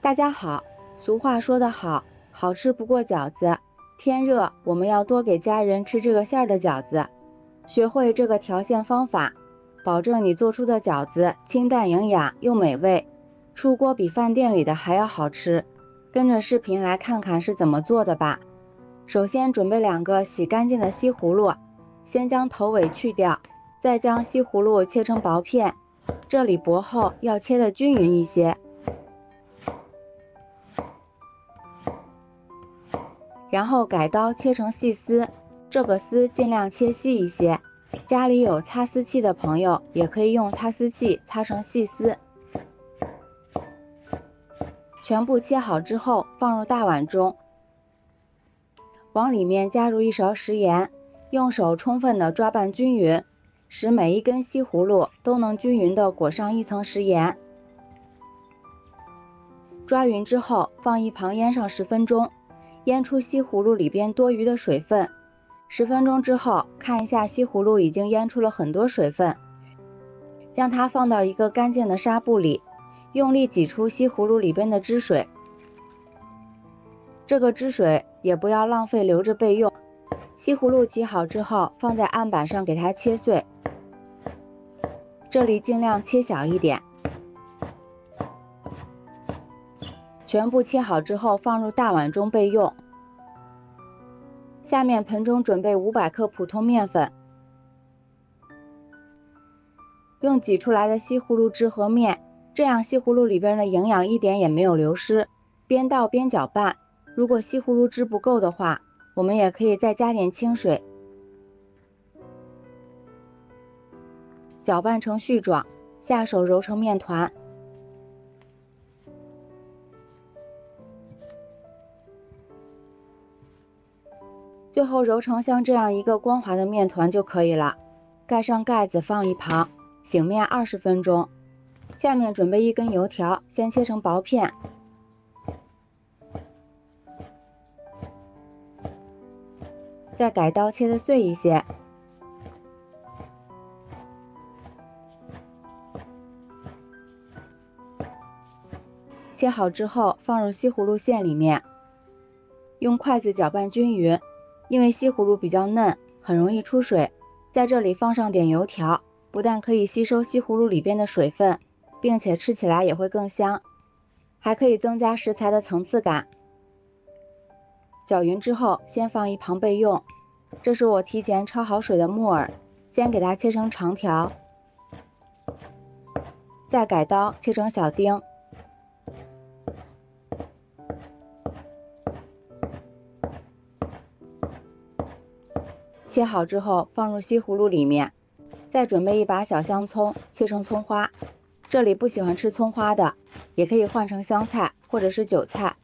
大家好，俗话说得好，好吃不过饺子。天热，我们要多给家人吃这个馅儿的饺子。学会这个调馅方法，保证你做出的饺子清淡营养又美味，出锅比饭店里的还要好吃。跟着视频来看看是怎么做的吧。首先准备2个洗干净的西葫芦，先将头尾去掉，再将西葫芦切成薄片，这里薄厚要切得均匀一些。然后改刀切成细丝，这个丝尽量切细一些。家里有擦丝器的朋友，也可以用擦丝器擦成细丝。全部切好之后，放入大碗中，往里面加入1勺食盐，用手充分的抓拌均匀，使每一根西葫芦都能均匀的裹上1层食盐。抓匀之后，放一旁腌上10分钟。腌出西葫芦里边多余的水分，10分钟之后，看一下西葫芦已经腌出了很多水分，将它放到一个干净的纱布里，用力挤出西葫芦里边的汁水。这个汁水也不要浪费留着备用。西葫芦挤好之后，放在案板上给它切碎，这里尽量切小一点。全部切好之后，放入大碗中备用。下面盆中准备500克普通面粉，用挤出来的西葫芦汁和面，这样西葫芦里边的营养一点也没有流失。边倒边搅拌，如果西葫芦汁不够的话，我们也可以再加点清水，搅拌成絮状，下手揉成面团。最后揉成像这样一个光滑的面团就可以了，盖上盖子放一旁，醒面20分钟。下面准备1根油条，先切成薄片，再改刀切得碎一些。切好之后放入西葫芦馅里面，用筷子搅拌均匀。因为西葫芦比较嫩，很容易出水，在这里放上点油条，不但可以吸收西葫芦里边的水分，并且吃起来也会更香，还可以增加食材的层次感。搅匀之后，先放一旁备用。这是我提前焯好水的木耳，先给它切成长条，再改刀切成小丁。切好之后放入西葫芦里面，再准备1把小香葱，切成葱花。这里不喜欢吃葱花的，也可以换成香菜或者是韭菜。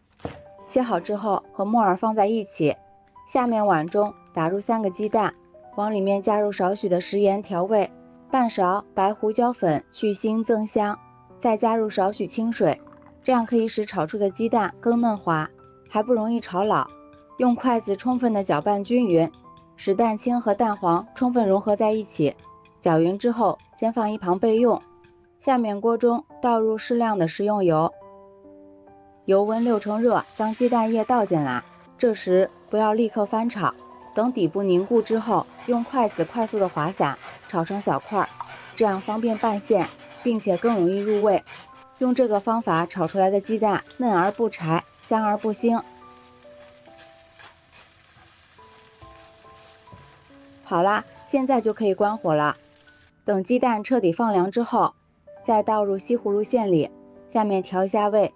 切好之后和木耳放在一起，下面碗中打入3个鸡蛋，往里面加入少许的食盐调味，半勺白胡椒粉去腥增香，再加入少许清水，这样可以使炒出的鸡蛋更嫩滑，还不容易炒老。用筷子充分的搅拌均匀，使蛋清和蛋黄充分融合在一起。搅匀之后先放一旁备用。下面锅中倒入适量的食用油，油温6成热，将鸡蛋液倒进来，这时不要立刻翻炒，等底部凝固之后，用筷子快速的划散，炒成小块，这样方便拌馅，并且更容易入味。用这个方法炒出来的鸡蛋嫩而不柴，香而不腥。好啦，现在就可以关火了。等鸡蛋彻底放凉之后，再倒入西葫芦馅里，下面调一下味，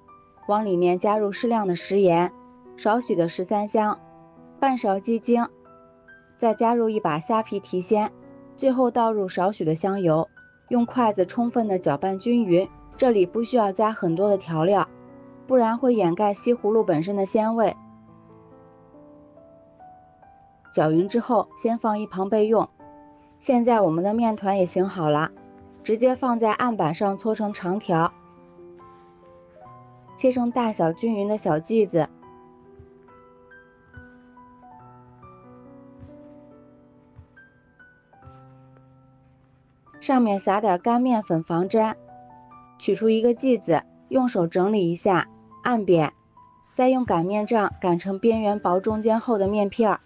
往里面加入适量的食盐，少许的13香，半勺鸡精，再加入1把虾皮提鲜，最后倒入少许的香油，用筷子充分的搅拌均匀。这里不需要加很多的调料，不然会掩盖西葫芦本身的鲜味。搅匀之后先放一旁备用。现在我们的面团也醒好了，直接放在案板上搓成长条，切成大小均匀的小剂子。上面撒点干面粉防粘，取出一个剂子，用手整理一下，按扁，再用擀面杖擀成边缘薄中间厚的面片儿。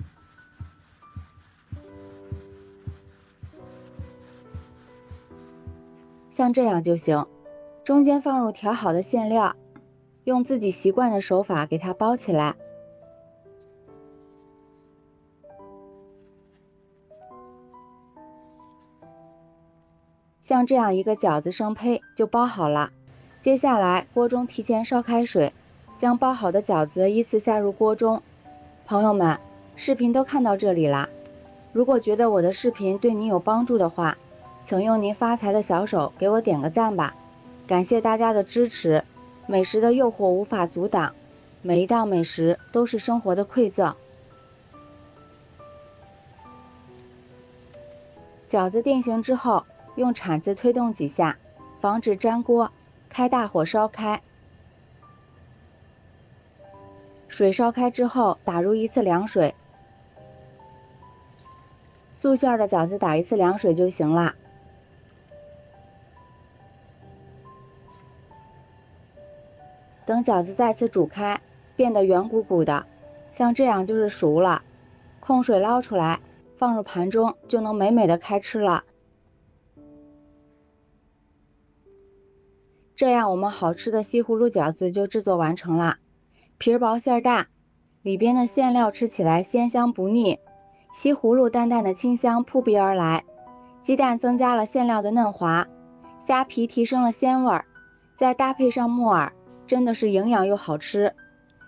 像这样就行，中间放入调好的馅料，用自己习惯的手法给它包起来。像这样一个饺子生胚就包好了。接下来锅中提前烧开水，将包好的饺子依次下入锅中。朋友们，视频都看到这里啦，如果觉得我的视频对你有帮助的话，请用您发财的小手给我点个赞吧，感谢大家的支持。美食的诱惑无法阻挡，每一道美食都是生活的馈赠。饺子定型之后，用铲子推动几下，防止粘锅，开大火烧开。水烧开之后，打入一次凉水，素馅的饺子打一次凉水就行了。等饺子再次煮开，变得圆鼓鼓的，像这样就是熟了。控水捞出来，放入盘中，就能美美的开吃了。这样我们好吃的西葫芦饺子就制作完成了。皮薄馅大，里边的馅料吃起来鲜香不腻，西葫芦淡淡的清香扑鼻而来，鸡蛋增加了馅料的嫩滑，虾皮提升了鲜味儿，再搭配上木耳，真的是营养又好吃，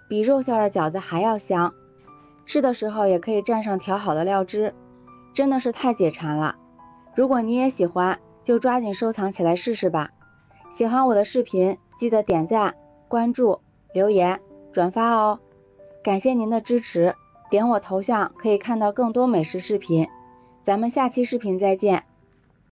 比肉馅的饺子还要香。吃的时候也可以蘸上调好的料汁，真的是太解馋了。如果你也喜欢，就抓紧收藏起来试试吧。喜欢我的视频，记得点赞、关注、留言、转发哦。感谢您的支持，点我头像可以看到更多美食视频。咱们下期视频再见。